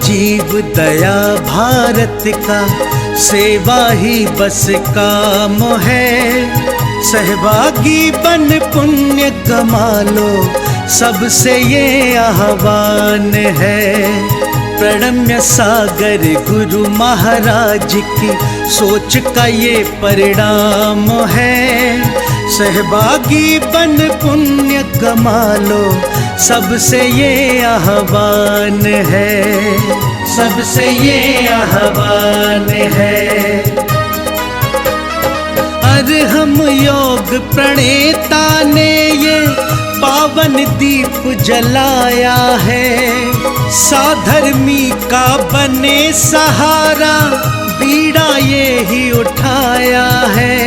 जीव दया भारत का, सेवा ही बस काम है। सहभागी बन पुण्य कमा लो, सबसे ये आह्वान है। प्रणम्य सागर गुरु महाराज की सोच का ये परिणाम है। सहभागी बन पुण्य कमा लो, सबसे ये आह्वान है, सबसे ये आह्वान है। अरहम योग प्रणेता ने ये पावन दीप जलाया है। साधर्मी का बने सहारा, बीड़ा ये ही उठाया है,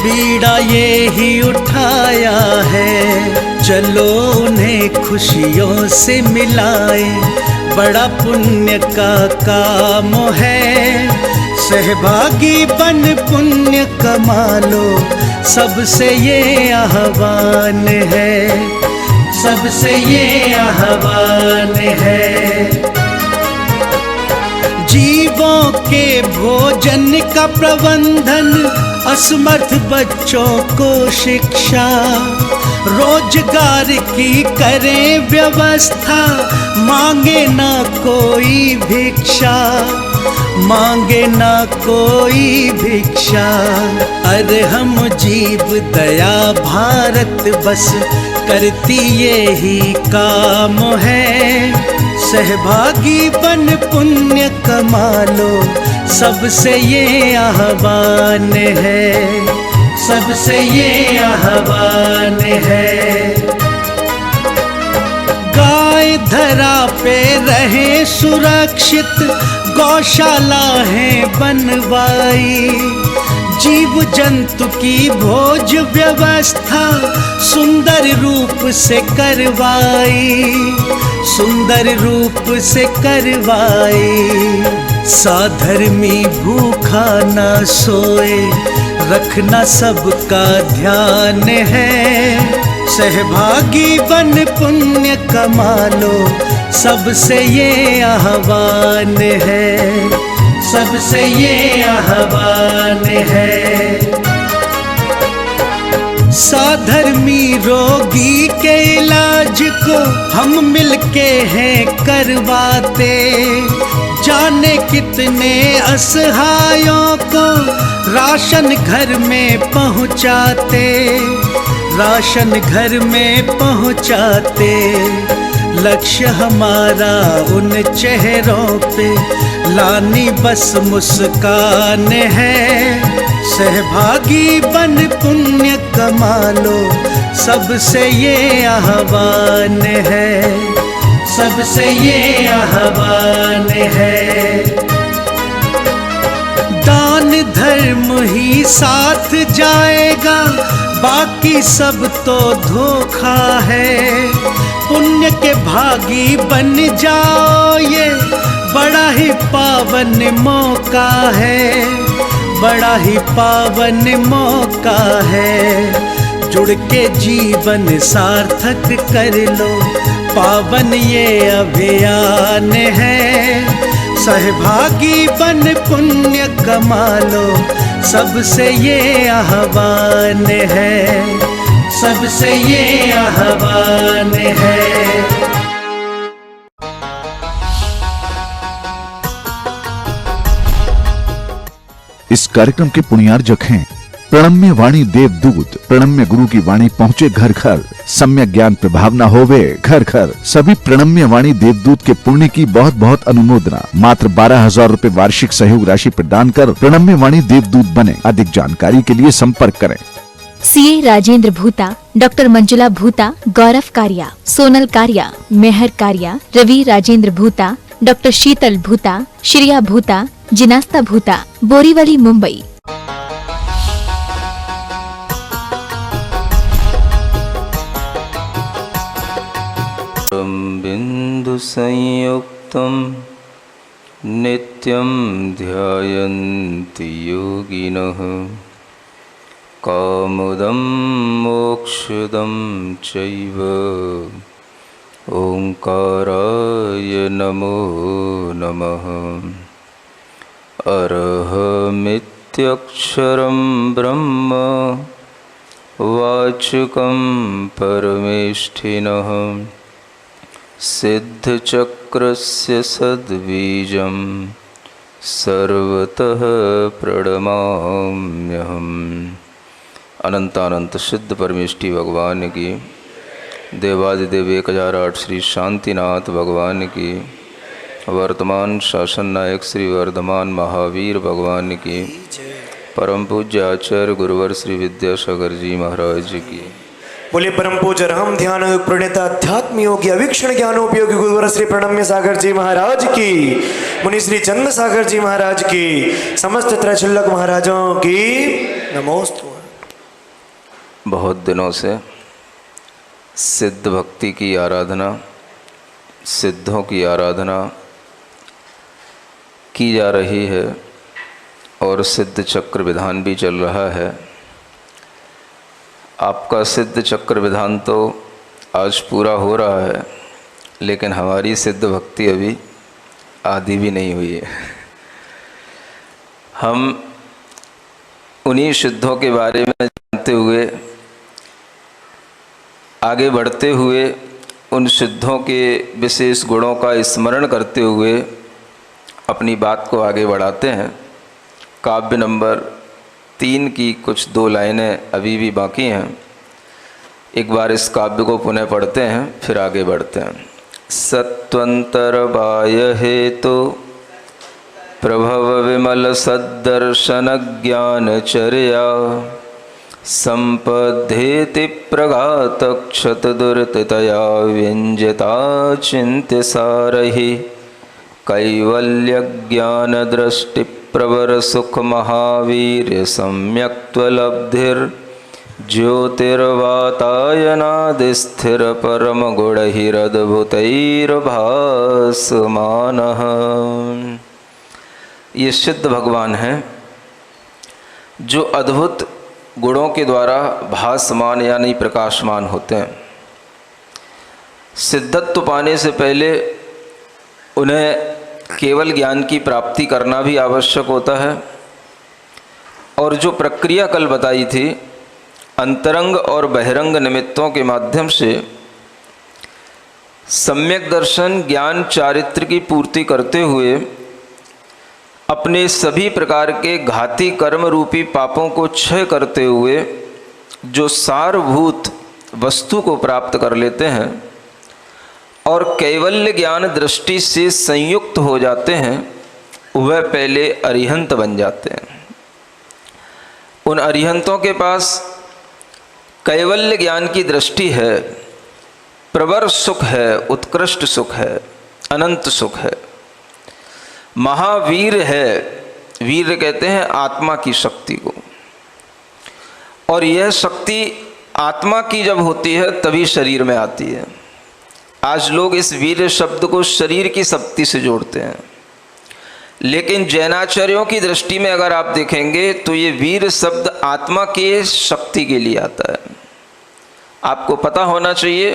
बीड़ा ये ही उठाया है। चलो उन्हें खुशियों से मिलाए, बड़ा पुण्य का काम है। सहभागी बन पुण्य कमा लो, सबसे ये आह्वान है, सबसे ये आह्वान है। जीवों के भोजन का प्रबंधन, असमर्थ बच्चों को शिक्षा, रोजगार की करें व्यवस्था, मांगे ना कोई भिक्षा, मांगे ना कोई भिक्षा। अरहम जीव दया भारत बस करती ये ही काम है। सहभागी बन पुण्य कमा लो, सबसे ये आह्वान है, सबसे ये आह्वान है। गाय धरा पे रहे सुरक्षित, गौशाला है बनवाई। जीव जंतु की भोज व्यवस्था सुंदर रूप से करवाई, सुंदर रूप से करवाई। साधर्मी भूखा ना सोए, रखना सबका ध्यान है। सहभागी बन पुण्य कमा लो, सबसे ये आह्वान है, सबसे ये आह्वान है। साधर्मी रोगी के इलाज को हम मिलके हैं करवाते। जाने कितने असहायों को राशन घर में पहुँचाते, राशन घर में पहुँचाते। लक्ष्य हमारा उन चेहरों पे लानी बस मुस्कान है। सहभागी बन पुण्य कमा लो, सबसे ये आह्वान है, सबसे ये आह्वान है। दान धर्म ही साथ जाएगा, बाकी सब तो धोखा है। पुण्य के भागी बन जाओ, ये बड़ा ही पावन मौका है, बड़ा ही पावन मौका है। जुड़ के जीवन सार्थक कर लो, पावन ये अभियान है। सहभागी बन पुण्य कमा लो, सबसे ये आह्वान है, सबसे ये आह्वान है। इस कार्यक्रम के पुण्यार्जक हैं प्रणम्य वाणी देवदूत। प्रणम्य गुरु की वाणी पहुँचे घर घर, सम्यक ज्ञान प्रभावना होवे घर घर। सभी प्रणम्य वाणी देवदूत के पुण्य की बहुत बहुत अनुमोदना। मात्र 12,000 रूपए वार्षिक सहयोग राशि प्रदान कर प्रणम्य वाणी देवदूत बने। अधिक जानकारी के लिए संपर्क करें। सीए राजेंद्र भूता, डॉक्टर मंजुला भूता, गौरव कारिया, सोनल कारिया, मेहर कारिया, रवि राजेंद्र भूता, डॉक्टर शीतल भूता, श्रिया भूता, जिनास्ता भूता, बोरीवली, मुंबई। बिंदु संयुक्तं नित्यं ध्यायन्ति योगिनः। कामदं मोक्षदं चैव ओंकाराय नमो नमः। अरहमित्यक्षरं ब्रह्म वाचकं परमेष्ठिनः सिद्धचक्रस्य सद्बीजं सर्वतः प्रणमाम्यहम्। अनंतानंत सिद्ध परमेष्ठी भगवान की, देवादिदेव 1008 श्री शांतिनाथ भगवान की, वर्तमान शासन नायक श्री वर्धमान महावीर भगवान की, परम पूज्य आचार्य गुरुवर श्री विद्यासागर जी महाराज की। बोले परम पूज्य राम ध्यान प्रणेता अध्यात्म योगी अवीक्षण ज्ञानोपयोगी गुरुवर श्री प्रणम्य सागर जी महाराज की, मुनि श्री चंद्र सागर जी महाराज की, समस्त त्रैशल्यक महाराजों की नमोस्तु। बहुत दिनों से सिद्ध भक्ति की आराधना, सिद्धों की आराधना की जा रही है और सिद्ध चक्र विधान भी चल रहा है। आपका सिद्ध चक्र विधान तो आज पूरा हो रहा है, लेकिन हमारी सिद्ध भक्ति अभी आधी भी नहीं हुई है। हम उन्हीं सिद्धों के बारे में जानते हुए, आगे बढ़ते हुए, उन सिद्धों के विशेष गुणों का स्मरण करते हुए अपनी बात को आगे बढ़ाते हैं। काव्य नंबर 3 की कुछ 2 लाइनें अभी भी बाकी हैं। एक बार इस काव्य को पुनः पढ़ते हैं, फिर आगे बढ़ते हैं। सत्वंतर बाह्य हेतु प्रभव विमल सद्दर्शन ज्ञानचर्या संपद्धेति प्रघात क्षत दुर्ततया व्यंजता चिंत्य सारहि कैवल्य ज्ञान दृष्टि प्रवर सुख महावीर्य सम्यक्त्वलब्धिर ज्योतिर्वातायनादिस्थिर परम गुणहिरद्भुतैर्भासमानः। ये सिद्ध भगवान हैं जो अद्भुत गुणों के द्वारा भासमान यानी प्रकाशमान होते हैं। सिद्धत्व पाने से पहले उन्हें केवल ज्ञान की प्राप्ति करना भी आवश्यक होता है, और जो प्रक्रिया कल बताई थी, अंतरंग और बहिरंग निमित्तों के माध्यम से सम्यक दर्शन ज्ञान चारित्र की पूर्ति करते हुए अपने सभी प्रकार के घाती कर्म रूपी पापों को क्षय करते हुए जो सारभूत वस्तु को प्राप्त कर लेते हैं और कैवल्य ज्ञान दृष्टि से संयुक्त हो जाते हैं, वह पहले अरिहंत बन जाते हैं। उन अरिहंतों के पास कैवल्य ज्ञान की दृष्टि है, प्रवर सुख है, उत्कृष्ट सुख है, अनंत सुख है, महावीर है। वीर कहते हैं आत्मा की शक्ति को, और यह शक्ति आत्मा की जब होती है तभी शरीर में आती है। आज लोग इस वीर शब्द को शरीर की शक्ति से जोड़ते हैं, लेकिन जैनाचार्यों की दृष्टि में अगर आप देखेंगे तो ये वीर शब्द आत्मा के शक्ति के लिए आता है। आपको पता होना चाहिए,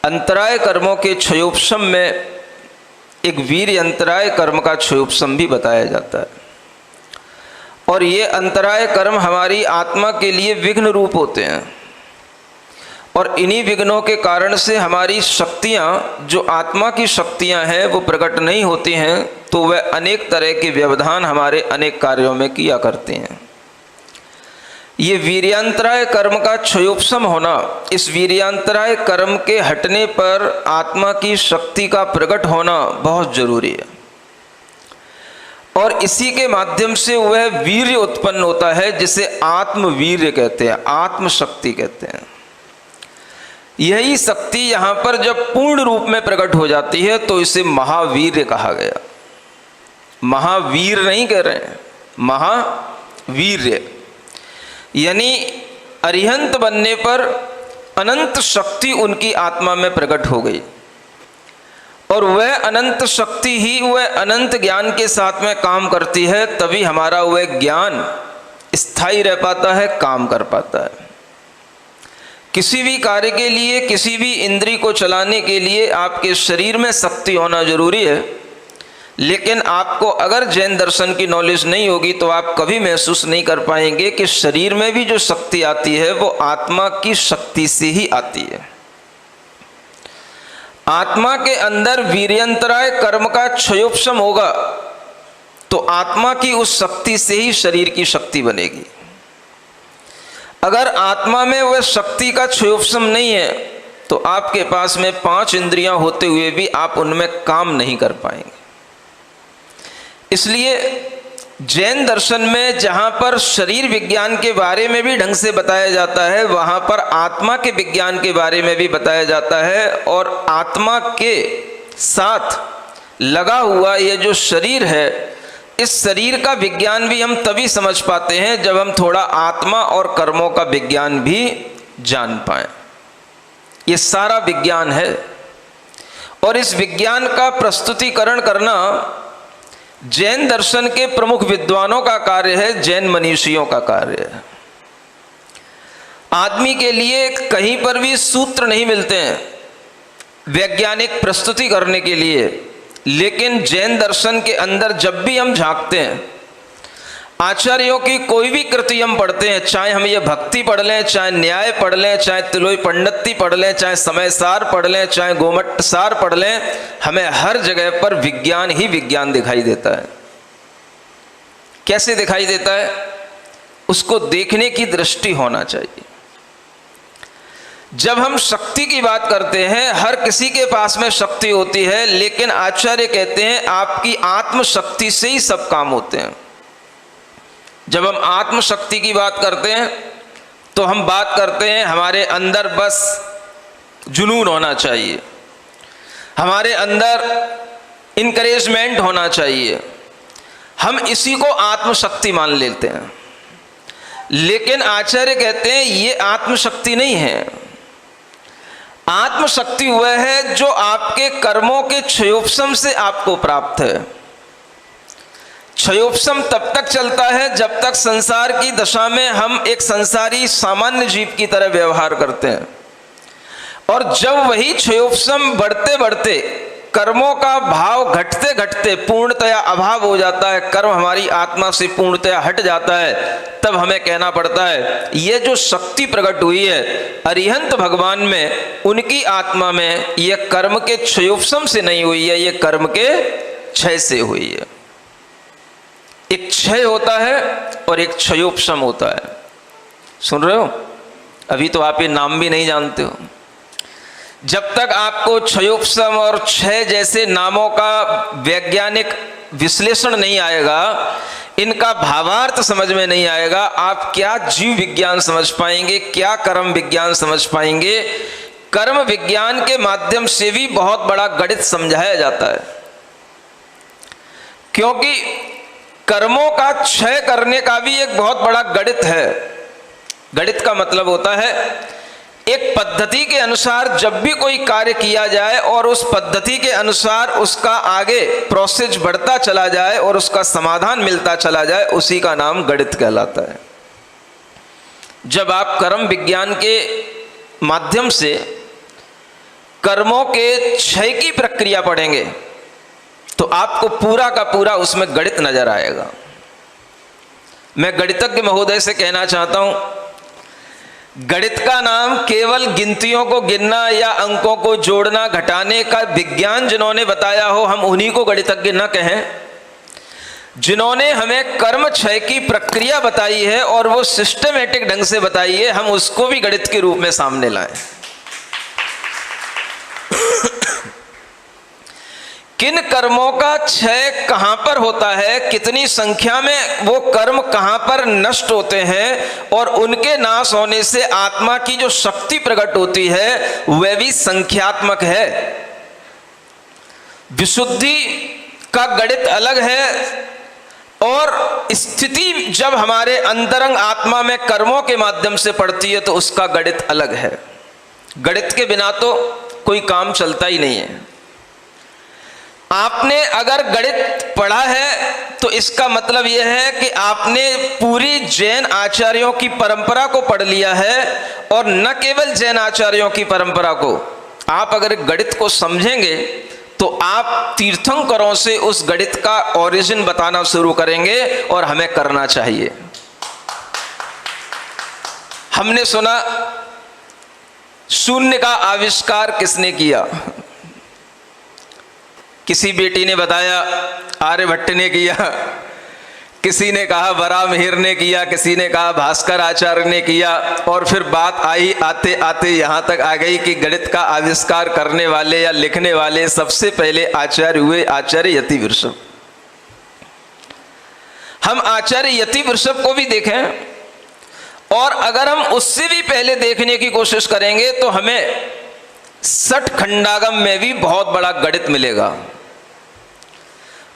अंतराय कर्मों के क्षयोपशम में एक वीर अंतराय कर्म का क्षयोपशम भी बताया जाता है, और ये अंतराय कर्म हमारी आत्मा के लिए विघ्न रूप होते हैं, और इन्हीं विघ्नों के कारण से हमारी शक्तियाँ, जो आत्मा की शक्तियाँ हैं, वो प्रकट नहीं होती हैं, तो वह अनेक तरह के व्यवधान हमारे अनेक कार्यों में किया करते हैं। ये वीर्यांतराय कर्म का क्षयोपशम होना, इस वीर्यांतराय कर्म के हटने पर आत्मा की शक्ति का प्रकट होना बहुत जरूरी है, और इसी के माध्यम से वह वीर्य उत्पन्न होता है जिसे आत्मवीर्य कहते हैं, आत्मशक्ति कहते हैं। यही शक्ति यहाँ पर जब पूर्ण रूप में प्रकट हो जाती है तो इसे महावीर्य कहा गया। महावीर नहीं कह रहे हैं, महावीर्य, यानी अरिहंत बनने पर अनंत शक्ति उनकी आत्मा में प्रकट हो गई, और वह अनंत शक्ति ही वह अनंत ज्ञान के साथ में काम करती है, तभी हमारा वह ज्ञान स्थायी रह पाता है, काम कर पाता है। किसी भी कार्य के लिए, किसी भी इंद्री को चलाने के लिए आपके शरीर में शक्ति होना जरूरी है। लेकिन आपको अगर जैन दर्शन की नॉलेज नहीं होगी तो आप कभी महसूस नहीं कर पाएंगे कि शरीर में भी जो शक्ति आती है वो आत्मा की शक्ति से ही आती है। आत्मा के अंदर वीर्यंतराय कर्म का क्षयोपशम होगा तो आत्मा की उस शक्ति से ही शरीर की शक्ति बनेगी। अगर आत्मा में वह शक्ति का क्षयोपशम नहीं है तो आपके पास में 5 इंद्रियां होते हुए भी आप उनमें काम नहीं कर पाएंगे। इसलिए जैन दर्शन में जहाँ पर शरीर विज्ञान के बारे में भी ढंग से बताया जाता है, वहाँ पर आत्मा के विज्ञान के बारे में भी बताया जाता है। और आत्मा के साथ लगा हुआ ये जो शरीर है, इस शरीर का विज्ञान भी हम तभी समझ पाते हैं जब हम थोड़ा आत्मा और कर्मों का विज्ञान भी जान पाएं। ये सारा विज्ञान है और इस विज्ञान का प्रस्तुतिकरण करना जैन दर्शन के प्रमुख विद्वानों का कार्य है, जैन मनीषियों का कार्य है। आदमी के लिए कहीं पर भी सूत्र नहीं मिलते हैं वैज्ञानिक प्रस्तुति करने के लिए, लेकिन जैन दर्शन के अंदर जब भी हम झांकते हैं, आचार्यों की कोई भी कृति हम पढ़ते हैं, चाहे हम ये भक्ति पढ़ लें, चाहे न्याय पढ़ लें, चाहे तिलोई पंडिती पढ़ लें, चाहे समय सार पढ़ लें, चाहे गोमट सार पढ़ लें, हमें हर जगह पर विज्ञान ही विज्ञान दिखाई देता है। कैसे दिखाई देता है? उसको देखने की दृष्टि होना चाहिए। जब हम शक्ति की बात करते हैं, हर किसी के पास में शक्ति होती है, लेकिन आचार्य कहते हैं आपकी आत्मशक्ति से ही सब काम होते हैं। जब हम आत्मशक्ति की बात करते हैं तो हम बात करते हैं हमारे अंदर बस जुनून होना चाहिए, हमारे अंदर इनकरेजमेंट होना चाहिए, हम इसी को आत्मशक्ति मान लेते हैं। लेकिन आचार्य कहते हैं ये आत्मशक्ति नहीं है। आत्मशक्ति वह है जो आपके कर्मों के क्षयोपशम से आपको प्राप्त है। क्षयोपशम तब तक चलता है जब तक संसार की दशा में हम एक संसारी सामान्य जीव की तरह व्यवहार करते हैं, और जब वही क्षयोपशम बढ़ते बढ़ते कर्मों का भाव घटते घटते पूर्णतया अभाव हो जाता है, कर्म हमारी आत्मा से पूर्णतया हट जाता है, तब हमें कहना पड़ता है ये जो शक्ति प्रकट हुई है अरिहंत भगवान में, उनकी आत्मा में, यह कर्म के क्षयोपशम से नहीं हुई है, ये कर्म के क्षय से हुई है। एक क्षय होता है और एक क्षयोपशम होता है। सुन रहे हो? अभी तो आप ये नाम भी नहीं जानते हो। जब तक आपको क्षयोपशम और क्षय जैसे नामों का वैज्ञानिक विश्लेषण नहीं आएगा, इनका भावार्थ समझ में नहीं आएगा, आप क्या जीव विज्ञान समझ पाएंगे, क्या कर्म विज्ञान समझ पाएंगे। कर्म विज्ञान के माध्यम से भी बहुत बड़ा गणित समझाया जाता है, क्योंकि कर्मों का क्षय करने का भी एक बहुत बड़ा गणित है। गणित का मतलब होता है एक पद्धति के अनुसार जब भी कोई कार्य किया जाए और उस पद्धति के अनुसार उसका आगे प्रोसेस बढ़ता चला जाए और उसका समाधान मिलता चला जाए, उसी का नाम गणित कहलाता है। जब आप कर्म विज्ञान के माध्यम से कर्मों के क्षय की प्रक्रिया पढ़ेंगे तो आपको पूरा का पूरा उसमें गणित नजर आएगा। मैं गणितज्ञ महोदय से कहना चाहता हूं, गणित का नाम केवल गिनतियों को गिनना या अंकों को जोड़ना घटाने का विज्ञान जिन्होंने बताया हो, हम उन्हीं को गणितज्ञ न कहें। जिन्होंने हमें कर्म क्षय की प्रक्रिया बताई है और वो सिस्टमेटिक ढंग से बताई है, हम उसको भी गणित के रूप में सामने लाएं। किन कर्मों का क्षय कहां पर होता है, कितनी संख्या में वो कर्म कहां पर नष्ट होते हैं, और उनके नाश होने से आत्मा की जो शक्ति प्रकट होती है वह भी संख्यात्मक है। विशुद्धि का गणित अलग है और स्थिति जब हमारे अंतरंग आत्मा में कर्मों के माध्यम से पड़ती है तो उसका गणित अलग है। गणित के बिना तो कोई काम चलता ही नहीं है। आपने अगर गणित पढ़ा है तो इसका मतलब यह है कि आपने पूरी जैन आचार्यों की परंपरा को पढ़ लिया है, और न केवल जैन आचार्यों की परंपरा को। आप अगर गणित को समझेंगे तो आप तीर्थंकरों से उस गणित का ओरिजिन बताना शुरू करेंगे, और हमें करना चाहिए। हमने सुना शून्य का आविष्कार किसने किया? किसी बेटी ने बताया आर्यभट्ट ने किया, किसी ने कहा वराहमिहिर ने किया, किसी ने कहा भास्कर आचार्य ने किया, और फिर बात आई आते आते यहाँ तक आ गई कि गणित का आविष्कार करने वाले या लिखने वाले सबसे पहले आचार्य हुए आचार्य यतिवृषभ। हम आचार्य यतिवृषभ को भी देखें, और अगर हम उससे भी पहले देखने की कोशिश करेंगे तो हमें सठ खंडागम में भी बहुत बड़ा गणित मिलेगा।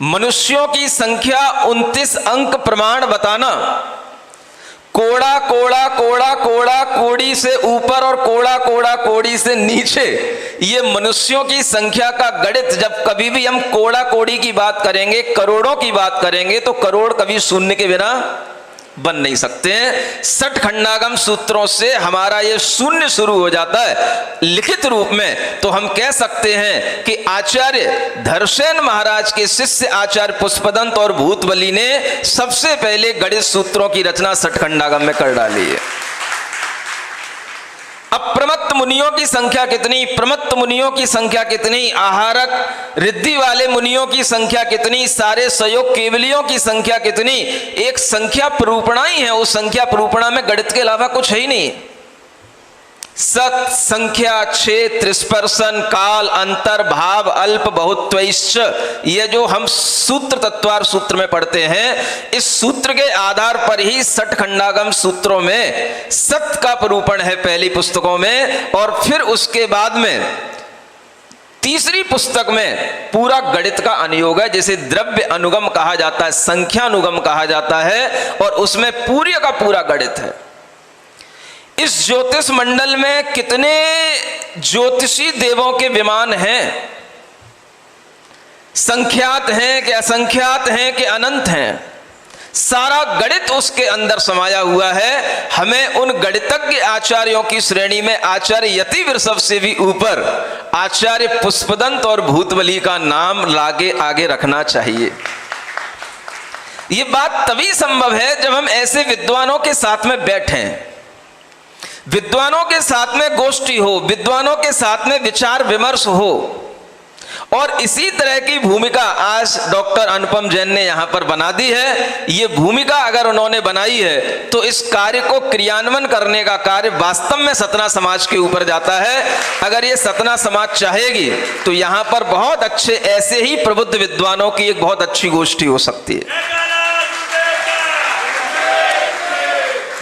मनुष्यों की संख्या 29 अंक प्रमाण बताना, कोड़ा कोड़ा कोड़ा कोड़ा कोड़ी से ऊपर और कोड़ा कोड़ा कोड़ी से नीचे, ये मनुष्यों की संख्या का गणित। जब कभी भी हम कोड़ा कोड़ी की बात करेंगे, करोड़ों की बात करेंगे, तो करोड़ कभी शून्य के बिना बन नहीं सकते हैं। सठ खंडागम सूत्रों से हमारा ये शून्य शुरू हो जाता है लिखित रूप में। तो हम कह सकते हैं कि आचार्य धर्मसेन महाराज के शिष्य आचार्य पुष्पदंत और भूतबली ने सबसे पहले गणित सूत्रों की रचना सठ खंडागम में कर डाली है। अब प्रमत्त मुनियों की संख्या कितनी, प्रमत्त मुनियों की संख्या कितनी, आहारक रिद्धि वाले मुनियों की संख्या कितनी, सारे सहयोग केवलियों की संख्या कितनी, एक संख्या प्रूपणा ही है। उस संख्या प्रूपणा में गणित के अलावा कुछ है ही नहीं। सत, संख्या, क्षेत्र, स्पर्शन, काल, अंतर, भाव, अल्प, बहुत्वैश्च, ये जो हम सूत्र तत्वार सूत्र में पढ़ते हैं, इस सूत्र के आधार पर ही सठ खंडागम सूत्रों में सत का प्रूपण है पहली पुस्तकों में, और फिर उसके बाद में तीसरी पुस्तक में पूरा गणित का अनुयोग है, जिसे द्रव्य अनुगम कहा जाता है, संख्या अनुगम कहा जाता है, और उसमें पूरी का पूरा गणित है। इस ज्योतिष मंडल में कितने ज्योतिषी देवों के विमान हैं, संख्यात हैं कि असंख्यात हैं कि अनंत हैं, सारा गणित उसके अंदर समाया हुआ है। हमें उन गणितज्ञ आचार्यों की श्रेणी में आचार्य यतिवृषभ से भी ऊपर आचार्य पुष्पदंत और भूतबली का नाम लागे आगे रखना चाहिए। ये बात तभी संभव है जब हम ऐसे विद्वानों के साथ में बैठें, विद्वानों के साथ में गोष्ठी हो, विद्वानों के साथ में विचार विमर्श हो। और इसी तरह की भूमिका आज डॉक्टर अनुपम जैन ने यहां पर बना दी है। ये भूमिका अगर उन्होंने बनाई है तो इस कार्य को क्रियान्वयन करने का कार्य वास्तव में सतना समाज के ऊपर जाता है। अगर ये सतना समाज चाहेगी तो यहां पर बहुत अच्छे ऐसे ही प्रबुद्ध विद्वानों की एक बहुत अच्छी गोष्ठी हो सकती है।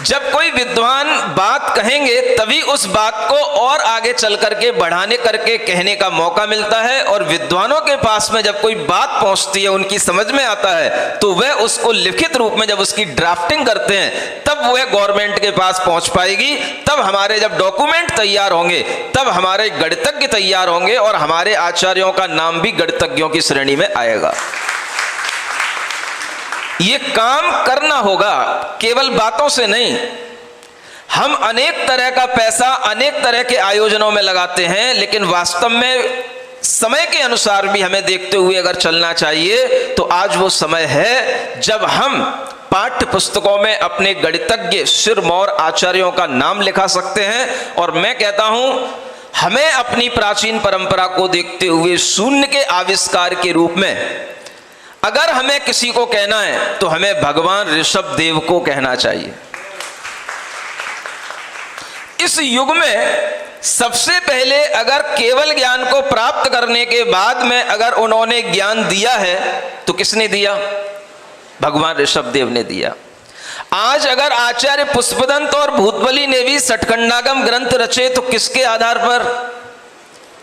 जब कोई विद्वान बात कहेंगे तभी उस बात को और आगे चल करके बढ़ाने करके कहने का मौका मिलता है, और विद्वानों के पास में जब कोई बात पहुंचती है, उनकी समझ में आता है, तो वह उसको लिखित रूप में जब उसकी ड्राफ्टिंग करते हैं तब वह गवर्नमेंट के पास पहुंच पाएगी। तब हमारे जब डॉक्यूमेंट तैयार होंगे तब हमारे गणितज्ञ तैयार होंगे, और हमारे आचार्यों का नाम भी गणितज्ञों की श्रेणी में आएगा। ये काम करना होगा, केवल बातों से नहीं। हम अनेक तरह का पैसा अनेक तरह के आयोजनों में लगाते हैं, लेकिन वास्तव में समय के अनुसार भी हमें देखते हुए अगर चलना चाहिए तो आज वो समय है जब हम पाठ्य पुस्तकों में अपने गणितज्ञ सिरमौर आचार्यों का नाम लिखा सकते हैं। और मैं कहता हूं, हमें अपनी प्राचीन परंपरा को देखते हुए शून्य के आविष्कार के रूप में अगर हमें किसी को कहना है तो हमें भगवान ऋषभ देव को कहना चाहिए। इस युग में सबसे पहले अगर केवल ज्ञान को प्राप्त करने के बाद में अगर उन्होंने ज्ञान दिया है तो किसने दिया? भगवान ऋषभ देव ने दिया। आज अगर आचार्य पुष्पदंत और भूतबली ने भी सठखंडागम ग्रंथ रचे तो किसके आधार पर?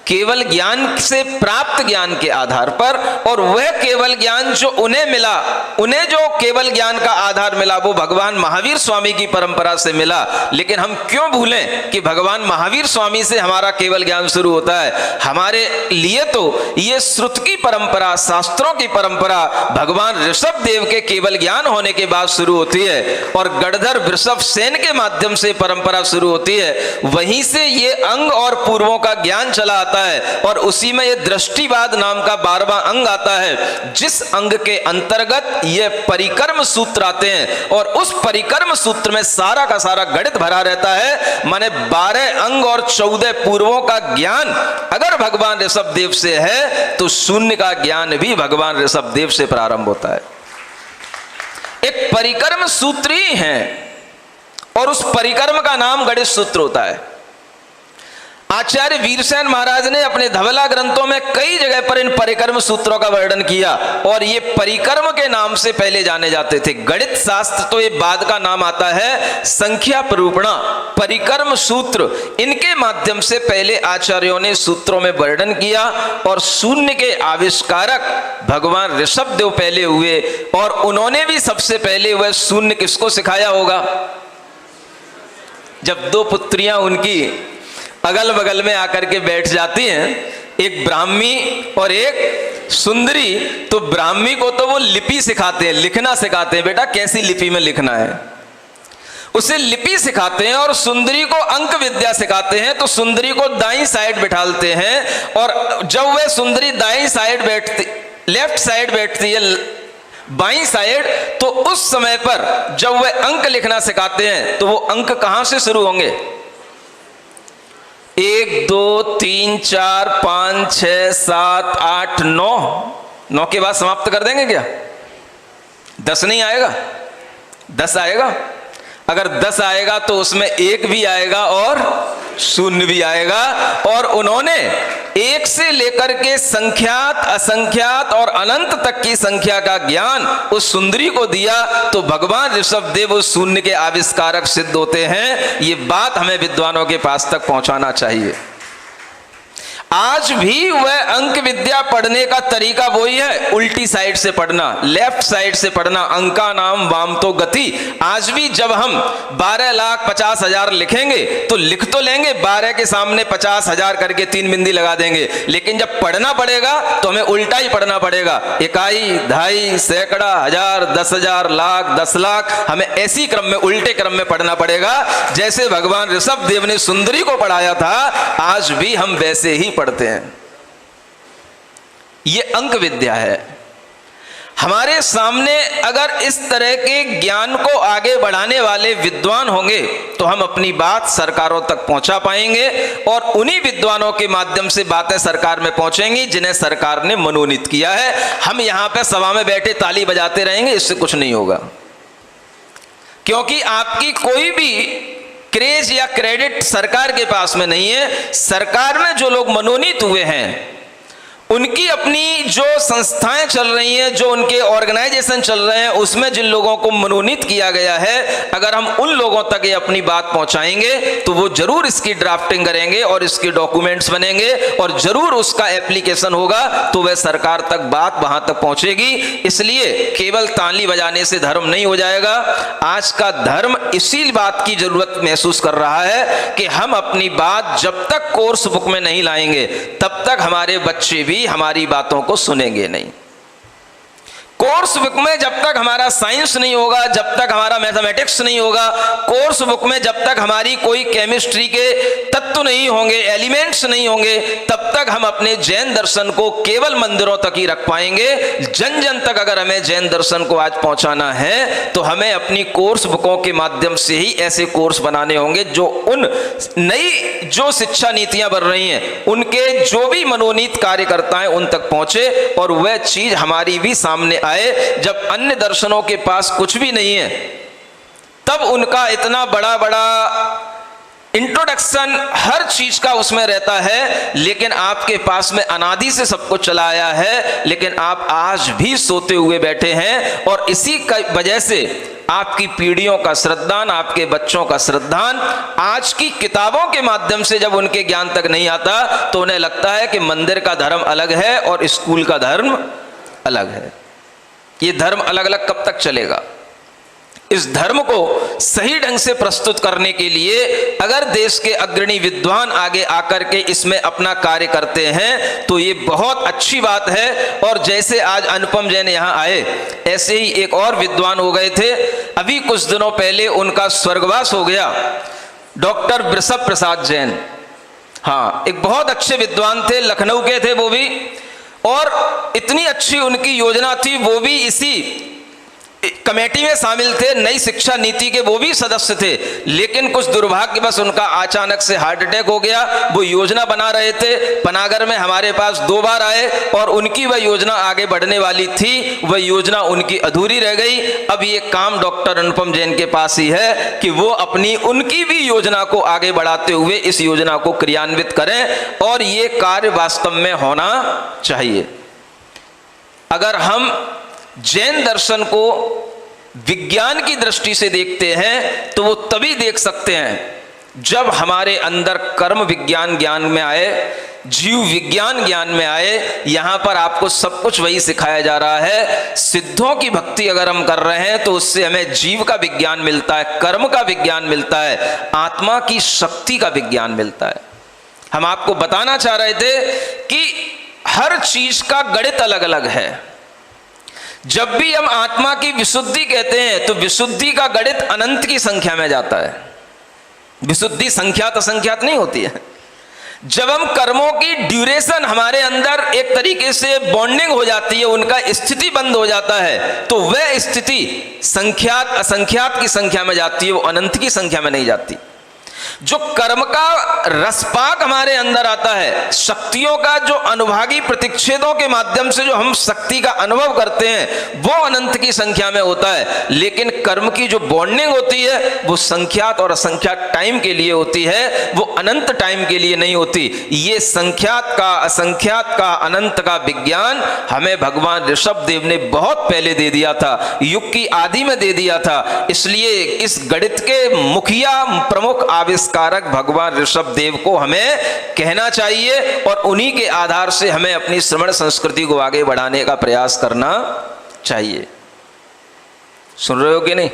केवल ज्ञान से प्राप्त ज्ञान के आधार पर, और वह केवल ज्ञान जो उन्हें मिला, उन्हें जो केवल ज्ञान का आधार मिला वो भगवान महावीर स्वामी की परंपरा से मिला। लेकिन हम क्यों भूलें कि भगवान महावीर स्वामी से हमारा केवल ज्ञान शुरू होता है। हमारे लिए तो ये श्रुत की परंपरा, शास्त्रों की परंपरा भगवान ऋषभ देव के केवल ज्ञान होने के बाद शुरू होती है, और गणधर वृषभ सेन के माध्यम से परंपरा शुरू होती है। वहीं से ये अंग और पूर्वों का ज्ञान चला आता है, और उसी में ये दृष्टिवाद नाम का 12वां अंग आता है, जिस अंग के अंतर्गत ये परिक्रम सूत्र आते हैं, और उस परिक्रम सूत्र में सारा का सारा गणित भरा रहता है। माने 12 अंग और 14 पूर्वों का ज्ञान अगर भगवान ऋषभ देव से है तो शून्य का ज्ञान भी भगवान ऋषभ देव से प्रारंभ होता है। एक परिक्रम सूत्र ही है, और उस परिक्रम का नाम गणित सूत्र होता है। आचार्य वीरसेन महाराज ने अपने धवला ग्रंथों में कई जगह पर इन परिक्रम सूत्रों का वर्णन किया, और ये परिक्रम के नाम से पहले जाने जाते थे। गणित शास्त्र तो ये बाद का नाम आता है, संख्या प्ररूपणा, परिक्रम सूत्र, इनके माध्यम से पहले आचार्यों ने सूत्रों में वर्णन किया। और शून्य के आविष्कारक भगवान ऋषभ देव पहले हुए, और उन्होंने भी सबसे पहले वह शून्य किसको सिखाया होगा? जब 2 पुत्रियां उनकी अगल बगल में आकर के बैठ जाती हैं, एक ब्राह्मी और एक सुंदरी, तो ब्राह्मी को तो वो लिपि सिखाते हैं, लिखना सिखाते हैं, बेटा कैसी लिपि में लिखना है, उसे लिपि सिखाते हैं। और सुंदरी को अंक विद्या सिखाते हैं, तो सुंदरी को दाईं साइड बिठालते हैं, और जब वह सुंदरी दाईं साइड बैठती, लेफ्ट साइड बैठती है, बाईं साइड, तो उस समय पर जब वह अंक लिखना सिखाते हैं तो वो अंक कहां से शुरू होंगे? 1 2 3 4 5 6 7 8 9 के बाद समाप्त कर देंगे क्या? 10 नहीं आएगा? 10 आएगा। अगर 10 आएगा तो उसमें 1 भी आएगा और 0 भी आएगा। और उन्होंने 1 से लेकर के संख्यात, असंख्यात और अनंत तक की संख्या का ज्ञान उस सुंदरी को दिया, तो भगवान ऋषभ देव उस शून्य के आविष्कारक सिद्ध होते हैं। ये बात हमें विद्वानों के पास तक पहुंचाना चाहिए। आज भी वह अंक विद्या पढ़ने का तरीका वही है, उल्टी साइड से पढ़ना, लेफ्ट साइड से पढ़ना, अंका नाम वाम तो गति। आज भी जब हम 12,50,000 लिखेंगे तो लिख तो लेंगे, 12 के सामने 50,000 करके 3 बिंदी लगा देंगे, लेकिन जब पढ़ना पड़ेगा तो हमें उल्टा ही पढ़ना पड़ेगा। इकाई, दहाई, सैकड़ा, हजार, 10,000, लाख, 10 लाख, हमें ऐसी क्रम में, उल्टे क्रम में पढ़ना पड़ेगा। जैसे भगवान ऋषभ देव ने सुंदरी को पढ़ाया था, आज भी हम वैसे ही पढ़ते हैं। ये अंक विद्या है। हमारे सामने अगर इस तरह के ज्ञान को आगे बढ़ाने वाले विद्वान होंगे तो हम अपनी बात सरकारों तक पहुंचा पाएंगे, और उन्हीं विद्वानों के माध्यम से बातें सरकार में पहुंचेंगी जिन्हें सरकार ने मनोनीत किया है। हम यहां पे सभा में बैठे ताली बजाते रहेंगे, इससे कुछ नहीं होगा, क्योंकि आपकी कोई भी क्रेज या क्रेडिट सरकार के पास में नहीं है। सरकार में जो लोग मनोनीत हुए हैं, उनकी अपनी जो संस्थाएं चल रही हैं, जो उनके ऑर्गेनाइजेशन चल रहे हैं, उसमें जिन लोगों को मनोनीत किया गया है, अगर हम उन लोगों तक ये अपनी बात पहुंचाएंगे तो वो जरूर इसकी ड्राफ्टिंग करेंगे और इसके डॉक्यूमेंट्स बनेंगे, और जरूर उसका एप्लीकेशन होगा, तो वह सरकार तक बात वहां तक पहुंचेगी। इसलिए केवल ताली बजाने से धर्म नहीं हो जाएगा। आज का धर्म इसी बात की जरूरत महसूस कर रहा है कि हम अपनी बात जब तक कोर्स बुक में नहीं लाएंगे, तब तक हमारे बच्चे भी हमारी बातों को सुनेंगे नहीं। कोर्स बुक में जब तक हमारा साइंस नहीं होगा, जब तक हमारा मैथमेटिक्स नहीं होगा, कोर्स बुक में जब तक हमारी कोई केमिस्ट्री के तत्व नहीं होंगे, एलिमेंट्स नहीं होंगे, तब तक हम अपने जैन दर्शन को केवल मंदिरों तक ही रख पाएंगे। जन जन तक अगर हमें जैन दर्शन को आज पहुंचाना है तो हमें अपनी कोर्स बुकों के माध्यम से ही ऐसे कोर्स बनाने होंगे जो उन नई जो शिक्षा नीतियां बन रही हैं उनके जो भी मनोनीत कार्यकर्ता हैं उन तक पहुंचे, और वह चीज हमारी भी सामने आए। जब अन्य दर्शनों के पास कुछ भी नहीं है, तब उनका इतना बड़ा बड़ा इंट्रोडक्शन हर चीज का उसमें रहता है, लेकिन आपके पास में अनादि से सब कुछ चला आया है, लेकिन आप आज भी सोते हुए बैठे हैं। और इसी का वजह से आपकी पीढ़ियों का श्रद्धान, आपके बच्चों का श्रद्धान आज की किताबों के माध्यम से जब उनके ज्ञान तक नहीं आता तो उन्हें लगता है कि मंदिर का धर्म अलग है और स्कूल का धर्म अलग है। ये धर्म अलग अलग कब तक चलेगा? इस धर्म को सही ढंग से प्रस्तुत करने के लिए अगर देश के अग्रणी विद्वान आगे आकर के इसमें अपना कार्य करते हैं तो ये बहुत अच्छी बात है। और जैसे आज अनुपम जैन यहाँ आए, ऐसे ही एक और विद्वान हो गए थे, अभी कुछ दिनों पहले उनका स्वर्गवास हो गया, डॉक्टर वृषभ प्रसाद जैन। हाँ, एक बहुत अच्छे विद्वान थे, लखनऊ के थे वो भी, और इतनी अच्छी उनकी योजना थी, वो भी इसी कमेटी में शामिल थे, नई शिक्षा नीति के वो भी सदस्य थे। लेकिन कुछ दुर्भाग्यवश उनका अचानक से हार्ट अटैक हो गया। वो योजना बना रहे थे, पनागर में हमारे पास 2 बार आए और उनकी वह योजना आगे बढ़ने वाली थी, वह योजना उनकी अधूरी रह गई। अब ये काम डॉक्टर अनुपम जैन के पास ही है कि वो अपनी उनकी भी योजना को आगे बढ़ाते हुए इस योजना को क्रियान्वित करें, और ये कार्य वास्तव में होना चाहिए। अगर हम जैन दर्शन को विज्ञान की दृष्टि से देखते हैं तो वो तभी देख सकते हैं जब हमारे अंदर कर्म विज्ञान ज्ञान में आए, जीव विज्ञान ज्ञान में आए। यहां पर आपको सब कुछ वही सिखाया जा रहा है। सिद्धों की भक्ति अगर हम कर रहे हैं तो उससे हमें जीव का विज्ञान मिलता है, कर्म का विज्ञान मिलता है, आत्मा की शक्ति का विज्ञान मिलता है। हम आपको बताना चाह रहे थे कि हर चीज का गणित अलग अलग है। जब भी हम आत्मा की विशुद्धि कहते हैं तो विशुद्धि का गणित अनंत की संख्या में जाता है। विशुद्धि संख्यात असंख्यात नहीं होती है। जब हम कर्मों की ड्यूरेशन हमारे अंदर एक तरीके से बॉन्डिंग हो जाती है, उनका स्थिति बंद हो जाता है, तो वह स्थिति संख्यात असंख्यात की संख्या में जाती है, वो अनंत की संख्या में नहीं जाती। जो कर्म का रसपाक हमारे अंदर आता है, शक्तियों का जो अनुभागी प्रतिच्छेदों के माध्यम से जो हम शक्ति का अनुभव करते हैं, वो अनंत की संख्या में होता है। लेकिन कर्म की जो बॉन्डिंग होती है वो संख्यात और असंख्यात टाइम के लिए होती है, वो अनंत टाइम के लिए नहीं होती। ये संख्यात का, असंख्यात का, अनंत का विज्ञान हमें भगवान ऋषभ देव ने बहुत पहले दे दिया था, युग की आदि में दे दिया था। इसलिए इस गणित के मुखिया प्रमुख आविष्कारक भगवान ऋषभ देव को हमें कहना चाहिए, और उन्हीं के आधार से हमें अपनी श्रवण संस्कृति को आगे बढ़ाने का प्रयास करना चाहिए। सुन रहे हो कि नहीं?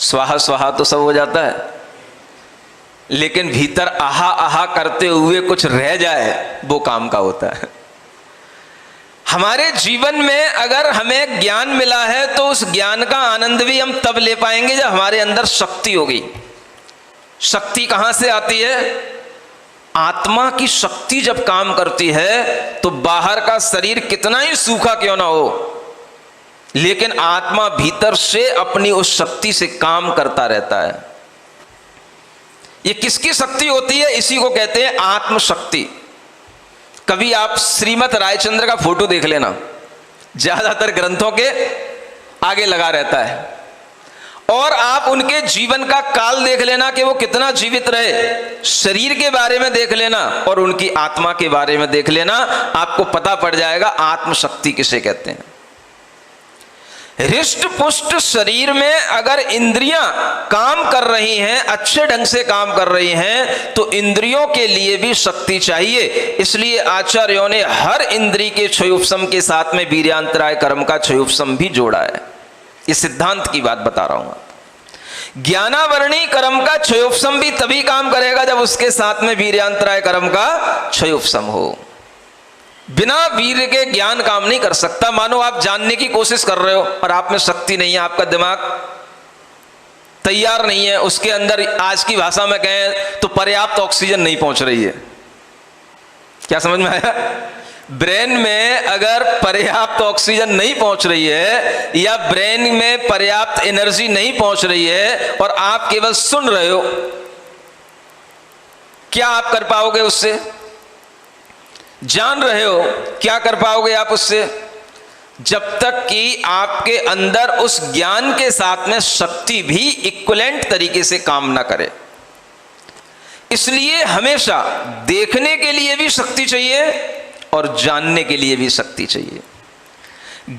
स्वाहा स्वाहा तो सब हो जाता है, लेकिन भीतर आहा आहा करते हुए कुछ रह जाए, वो काम का होता है। हमारे जीवन में अगर हमें ज्ञान मिला है तो उस ज्ञान का आनंद भी हम तब ले पाएंगे जब हमारे अंदर शक्ति होगी। शक्ति कहां से आती है? आत्मा की शक्ति जब काम करती है तो बाहर का शरीर कितना ही सूखा क्यों ना हो, लेकिन आत्मा भीतर से अपनी उस शक्ति से काम करता रहता है। ये किसकी शक्ति होती है? इसी को कहते हैं आत्मशक्ति। कभी आप श्रीमद् रायचंद्र का फोटो देख लेना, ज्यादातर ग्रंथों के आगे लगा रहता है, और आप उनके जीवन का काल देख लेना कि वो कितना जीवित रहे। शरीर के बारे में देख लेना और उनकी आत्मा के बारे में देख लेना, आपको पता पड़ जाएगा आत्मशक्ति किसे कहते हैं। हृष्ट पुष्ट शरीर में अगर इंद्रियां काम कर रही हैं, अच्छे ढंग से काम कर रही हैं, तो इंद्रियों के लिए भी शक्ति चाहिए। इसलिए आचार्यों ने हर इंद्री के क्षयोपशम के साथ में वीर्यांतराय कर्म का क्षयोपशम भी जोड़ा है। इस सिद्धांत की बात बता रहा हूं। ज्ञानावरणी कर्म का क्षयोपशम भी तभी काम करेगा जब उसके साथ में वीर्यांतराय कर्म का क्षयोपशम हो। बिना वीर्य के ज्ञान काम नहीं कर सकता। मानो आप जानने की कोशिश कर रहे हो और आप में शक्ति नहीं है, आपका दिमाग तैयार नहीं है, उसके अंदर आज की भाषा में कहें तो पर्याप्त ऑक्सीजन नहीं पहुंच रही है। क्या समझ में आया? ब्रेन में अगर पर्याप्त ऑक्सीजन नहीं पहुंच रही है या ब्रेन में पर्याप्त एनर्जी नहीं पहुंच रही है और आप केवल सुन रहे हो, क्या आप कर पाओगे उससे? जान रहे हो, क्या कर पाओगे आप उससे? जब तक कि आपके अंदर उस ज्ञान के साथ में शक्ति भी इक्विवेलेंट तरीके से काम ना करे। इसलिए हमेशा देखने के लिए भी शक्ति चाहिए और जानने के लिए भी शक्ति चाहिए।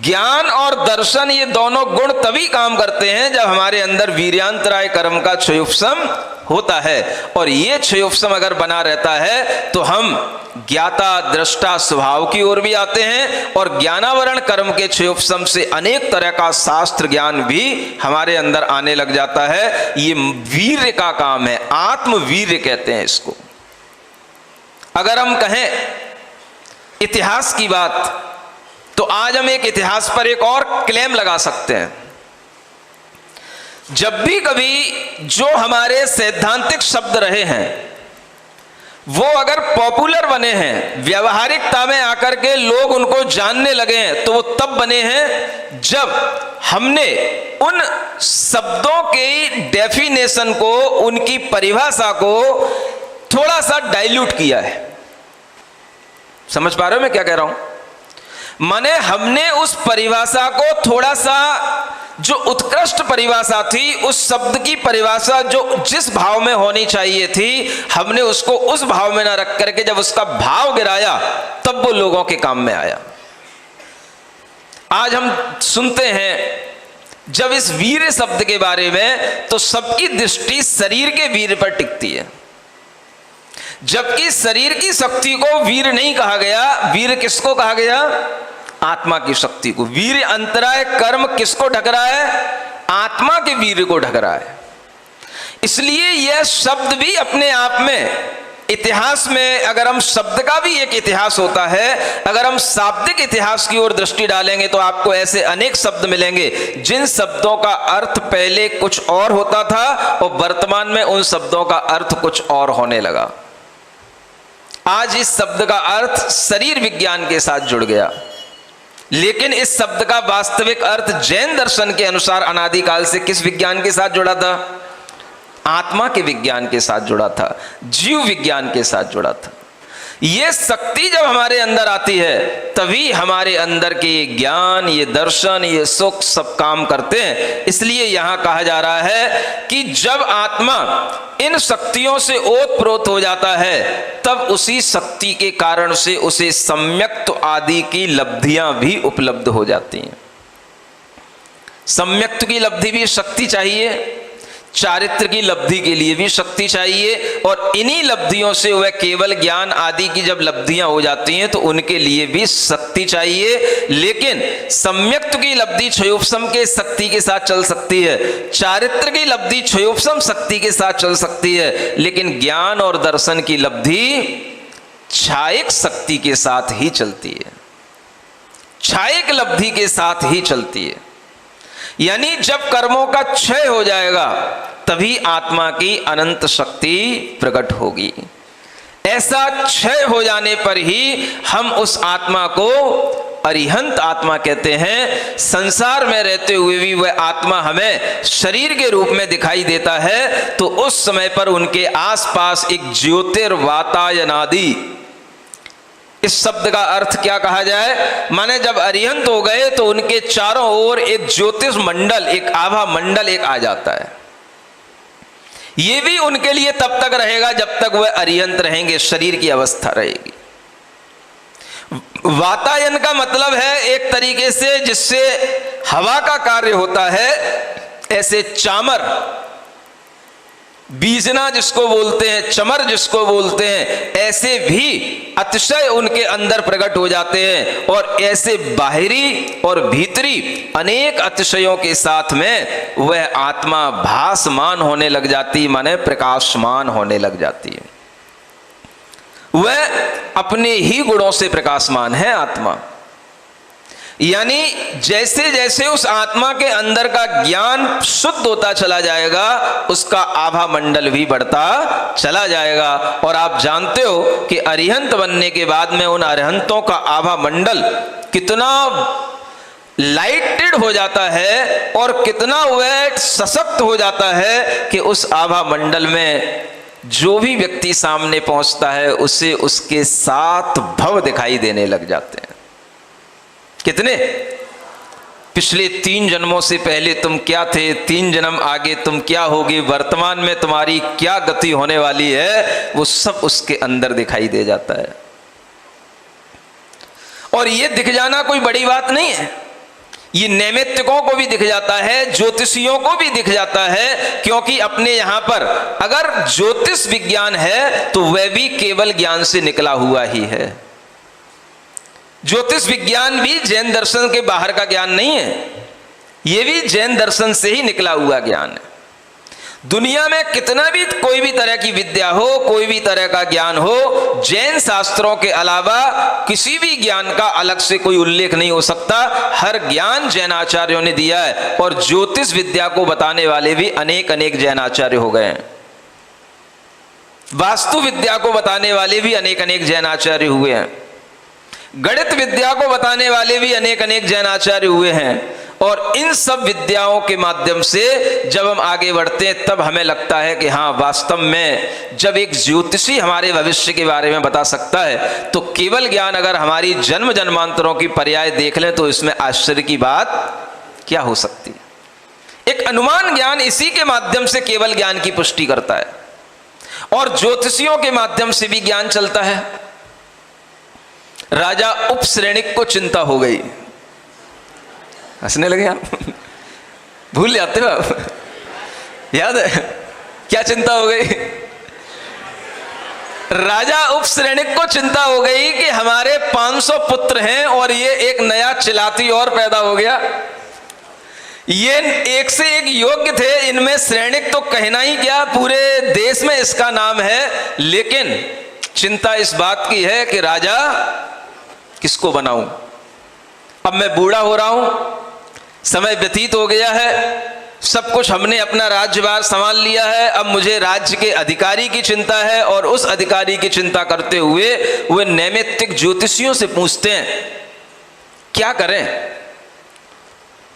ज्ञान और दर्शन ये दोनों गुण तभी काम करते हैं जब हमारे अंदर वीर्यांतराय कर्म का क्षयोपशम होता है, और ये क्षयोपशम अगर बना रहता है तो हम ज्ञाता दृष्टा स्वभाव की ओर भी आते हैं, और ज्ञानावरण कर्म के क्षयोपशम से अनेक तरह का शास्त्र ज्ञान भी हमारे अंदर आने लग जाता है। ये वीर्य का काम है, आत्मवीर्य कहते हैं इसको। अगर हम कहें इतिहास की बात, तो आज हम एक इतिहास पर एक और क्लेम लगा सकते हैं। जब भी कभी जो हमारे सैद्धांतिक शब्द रहे हैं वो अगर पॉपुलर बने हैं, व्यवहारिकता में आकर के लोग उनको जानने लगे हैं, तो वो तब बने हैं जब हमने उन शब्दों की डेफिनेशन को, उनकी परिभाषा को थोड़ा सा डाइल्यूट किया है। समझ पा रहे हो मैं क्या कह रहा हूं? माने हमने उस परिभाषा को थोड़ा सा, जो उत्कृष्ट परिभाषा थी, उस शब्द की परिभाषा जो जिस भाव में होनी चाहिए थी, हमने उसको उस भाव में ना रख करके जब उसका भाव गिराया तब वो लोगों के काम में आया। आज हम सुनते हैं जब इस वीर शब्द के बारे में, तो सबकी दृष्टि शरीर के वीर पर टिकती है, जबकि शरीर की शक्ति को वीर नहीं कहा गया। वीर किसको कहा गया? आत्मा की शक्ति को। वीर अंतराय कर्म किसको ढक रहा है? आत्मा के वीर को ढक रहा है। इसलिए यह शब्द भी अपने आप में इतिहास में, अगर हम शब्द का भी एक इतिहास होता है, अगर हम शाब्दिक इतिहास की ओर दृष्टि डालेंगे तो आपको ऐसे अनेक शब्द मिलेंगे जिन शब्दों का अर्थ पहले कुछ और होता था और वर्तमान में उन शब्दों का अर्थ कुछ और होने लगा। आज इस शब्द का अर्थ शरीर विज्ञान के साथ जुड़ गया, लेकिन इस शब्द का वास्तविक अर्थ जैन दर्शन के अनुसार अनादिकाल से किस विज्ञान के साथ जुड़ा था? आत्मा के विज्ञान के साथ जुड़ा था, जीव विज्ञान के साथ जुड़ा था। ये शक्ति जब हमारे अंदर आती है तभी हमारे अंदर के ये ज्ञान, ये दर्शन, ये सुख सब काम करते हैं। इसलिए यहां कहा जा रहा है कि जब आत्मा इन शक्तियों से ओतप्रोत हो जाता है तब उसी शक्ति के कारण से उसे सम्यक्त आदि की लब्धियां भी उपलब्ध हो जाती हैं। सम्यक्त की लब्धि भी शक्ति चाहिए, चारित्र की लब्धि के लिए भी शक्ति चाहिए, और इन्हीं लब्धियों से वह केवल ज्ञान आदि की जब लब्धियां हो जाती हैं तो उनके लिए भी शक्ति चाहिए। लेकिन सम्यक्त की लब्धि क्षयोपशम के शक्ति के साथ चल सकती है, चारित्र की लब्धि क्षयोपशम शक्ति के साथ चल सकती है, लेकिन ज्ञान और दर्शन की लब्धि छायक शक्ति के साथ ही चलती है, छायक लब्धि के साथ ही चलती है। यानी जब कर्मों का क्षय हो जाएगा तभी आत्मा की अनंत शक्ति प्रकट होगी। ऐसा क्षय हो जाने पर ही हम उस आत्मा को अरिहंत आत्मा कहते हैं। संसार में रहते हुए भी वह आत्मा हमें शरीर के रूप में दिखाई देता है, तो उस समय पर उनके आसपास एक ज्योतिर्वातायनादि, इस शब्द का अर्थ क्या कहा जाए? माने जब अरिहंत हो गए तो उनके चारों ओर एक ज्योतिष मंडल, एक आभा मंडल एक आ जाता है। ये भी उनके लिए तब तक रहेगा जब तक वह अरिहंत रहेंगे, शरीर की अवस्था रहेगी। वातायन का मतलब है एक तरीके से जिससे हवा का कार्य होता है, ऐसे चामर, बीजना जिसको बोलते हैं, चमर जिसको बोलते हैं, ऐसे भी अतिशय उनके अंदर प्रकट हो जाते हैं, और ऐसे बाहरी और भीतरी अनेक अतिशयों के साथ में वह आत्मा भासमान होने लग जाती, माने प्रकाशमान होने लग जाती है। वह अपने ही गुणों से प्रकाशमान है आत्मा। यानी जैसे जैसे उस आत्मा के अंदर का ज्ञान शुद्ध होता चला जाएगा, उसका आभा मंडल भी बढ़ता चला जाएगा। और आप जानते हो कि अरिहंत बनने के बाद में उन अरिहंतों का आभा मंडल कितना लाइटेड हो जाता है और कितना वह सशक्त हो जाता है कि उस आभा मंडल में जो भी व्यक्ति सामने पहुंचता है उसे उसके 7 भव दिखाई देने लग जाते हैं। कितने? पिछले 3 जन्मों से पहले तुम क्या थे, 3 जन्म आगे तुम क्या होगे, वर्तमान में तुम्हारी क्या गति होने वाली है, वो सब उसके अंदर दिखाई दे जाता है। और ये दिख जाना कोई बड़ी बात नहीं है, ये नैमित्तिकों को भी दिख जाता है, ज्योतिषियों को भी दिख जाता है, क्योंकि अपने यहां पर अगर ज्योतिष विज्ञान है तो वह भी केवल ज्ञान से निकला हुआ ही है। ज्योतिष विज्ञान भी जैन दर्शन के बाहर का ज्ञान नहीं है, यह भी जैन दर्शन से ही निकला हुआ ज्ञान है। दुनिया में कितना भी कोई भी तरह की विद्या हो, कोई भी तरह का ज्ञान हो, जैन शास्त्रों के अलावा किसी भी ज्ञान का अलग से कोई उल्लेख नहीं हो सकता। हर ज्ञान जैन आचार्यों ने दिया है, और ज्योतिष विद्या को बताने वाले भी अनेक अनेक जैन आचार्य हो गए हैं। वास्तु विद्या को बताने वाले भी अनेक अनेक जैन आचार्य हुए हैं। गणित विद्या को बताने वाले भी अनेक अनेक जैन आचार्य हुए हैं। और इन सब विद्याओं के माध्यम से जब हम आगे बढ़ते हैं तब हमें लगता है कि हाँ, वास्तव में जब एक ज्योतिषी हमारे भविष्य के बारे में बता सकता है तो केवल ज्ञान अगर हमारी जन्म जन्मांतरों की पर्याय देख लें तो इसमें आश्चर्य की बात क्या हो सकती है। एक अनुमान ज्ञान इसी के माध्यम से केवल ज्ञान की पुष्टि करता है, और ज्योतिषियों के माध्यम से भी ज्ञान चलता है। राजा उपश्रेणिक को चिंता हो गई। हंसने लगे आप? भूल जाते हो आप? याद है क्या चिंता हो गई? राजा उपश्रेणिक को चिंता हो गई कि हमारे 500 पुत्र हैं और ये एक नया चिलाती और पैदा हो गया। ये एक से एक योग्य थे, इनमें श्रेणिक तो कहना ही क्या, पूरे देश में इसका नाम है। लेकिन चिंता इस बात की है कि राजा किसको बनाऊं? अब मैं बूढ़ा हो रहा हूं, समय व्यतीत हो गया है, सब कुछ हमने अपना राज्यभार संभाल लिया है, अब मुझे राज्य के अधिकारी की चिंता है। और उस अधिकारी की चिंता करते हुए वे नैमित्तिक ज्योतिषियों से पूछते हैं क्या करें,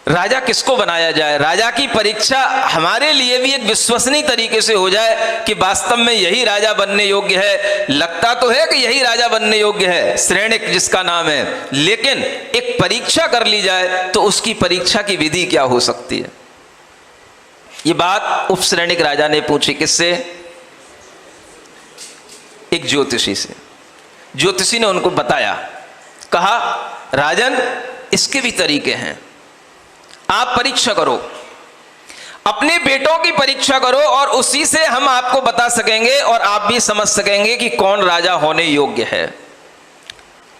राजा किसको बनाया जाए। राजा की परीक्षा हमारे लिए भी एक विश्वसनीय तरीके से हो जाए कि वास्तव में यही राजा बनने योग्य है। लगता तो है कि यही राजा बनने योग्य है, श्रेणिक जिसका नाम है, लेकिन एक परीक्षा कर ली जाए तो उसकी परीक्षा की विधि क्या हो सकती है। ये बात उपश्रेणिक राजा ने पूछी, किससे? एक ज्योतिषी से। ज्योतिषी ने उनको बताया, कहा राजन इसके भी तरीके हैं, आप परीक्षा करो, अपने बेटों की परीक्षा करो, और उसी से हम आपको बता सकेंगे और आप भी समझ सकेंगे कि कौन राजा होने योग्य है।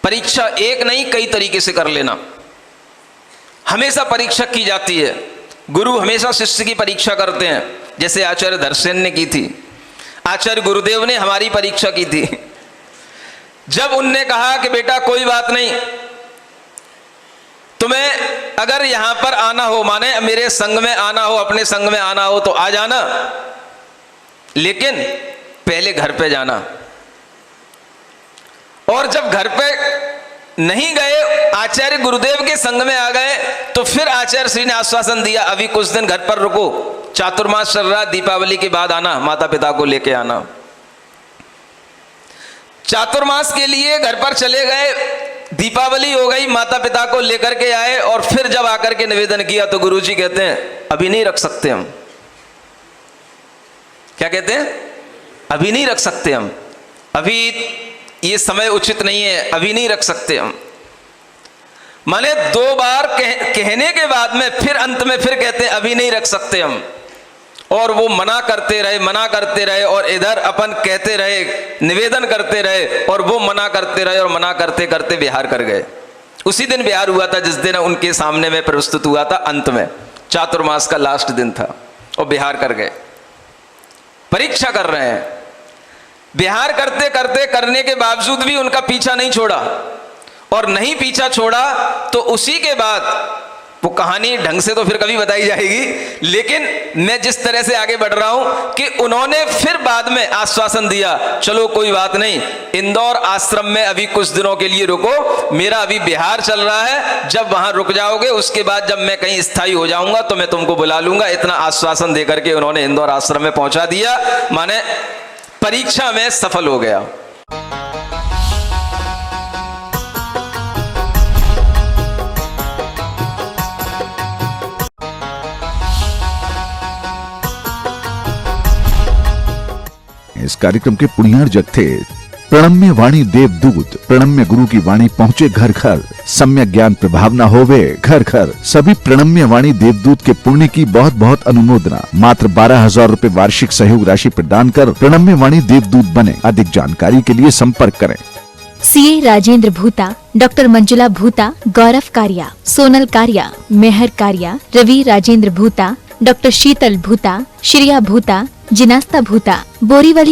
परीक्षा एक नहीं कई तरीके से कर लेना। हमेशा परीक्षा की जाती है, गुरु हमेशा शिष्य की परीक्षा करते हैं, जैसे आचार्य धर्मसेन ने की थी, आचार्य गुरुदेव ने हमारी परीक्षा की थी। जब उनने कहा कि बेटा कोई बात नहीं, तुम्हें अगर यहां पर आना हो, माने मेरे संग में आना हो, अपने संग में आना हो तो आ जाना, लेकिन पहले घर पे जाना। और जब घर पे नहीं गए, आचार्य गुरुदेव के संग में आ गए, तो फिर आचार्य श्री ने आश्वासन दिया अभी कुछ दिन घर पर रुको, चातुर्मास चल रहा, दीपावली के बाद आना, माता पिता को लेके आना। चातुर्मास के लिए घर पर चले गए, दीपावली हो गई, माता पिता को लेकर के आए, और फिर जब आकर के निवेदन किया तो गुरुजी कहते हैं अभी नहीं रख सकते हम। क्या कहते हैं? अभी नहीं रख सकते हम, अभी ये समय उचित नहीं है, अभी नहीं रख सकते हम। माने 2 बार कहने के बाद में फिर अंत में फिर कहते हैं अभी नहीं रख सकते हम। और वो मना करते रहे, और इधर अपन कहते रहे, निवेदन करते रहे, और वो मना करते रहे, और मना करते करते बिहार कर गए। उसी दिन बिहार हुआ था जिस दिन उनके सामने में प्रस्तुत हुआ था, अंत में चातुर्मास का लास्ट दिन था, और बिहार कर गए। परीक्षा कर रहे हैं, बिहार करते करते करने के बावजूद भी उनका पीछा नहीं छोड़ा, और नहीं पीछा छोड़ा तो उसी के बाद वो कहानी ढंग से तो फिर कभी बताई जाएगी, लेकिन मैं जिस तरह से आगे बढ़ रहा हूं कि उन्होंने फिर बाद में आश्वासन दिया, चलो कोई बात नहीं, इंदौर आश्रम में अभी कुछ दिनों के लिए रुको, मेरा अभी बिहार चल रहा है, जब वहां रुक जाओगे उसके बाद जब मैं कहीं स्थायी हो जाऊंगा तो मैं तुमको बुला लूंगा। इतना आश्वासन देकर के उन्होंने इंदौर आश्रम में पहुंचा दिया, माने परीक्षा में सफल हो गया। इस कार्यक्रम के पुण्यार्जक थे प्रणम्य वाणी देवदूत। प्रणम्य गुरु की वाणी पहुँचे घर घर, सम्यक ज्ञान प्रभावना होवे घर घर। सभी प्रणम्य वाणी देवदूत के पुण्य की बहुत बहुत अनुमोदना। मात्र 12,000 रूपए वार्षिक सहयोग राशि प्रदान कर प्रणम्य वाणी देवदूत बने। अधिक जानकारी के लिए संपर्क करें। सीए राजेंद्र भूता, डॉक्टर मंजुला भूता, गौरव कारिया, सोनल कारिया, मेहर कारिया, रवि राजेंद्र भूता, डॉक्टर शीतल भूता, श्रिया भूता, जिनास्ता भूता, बोरीवली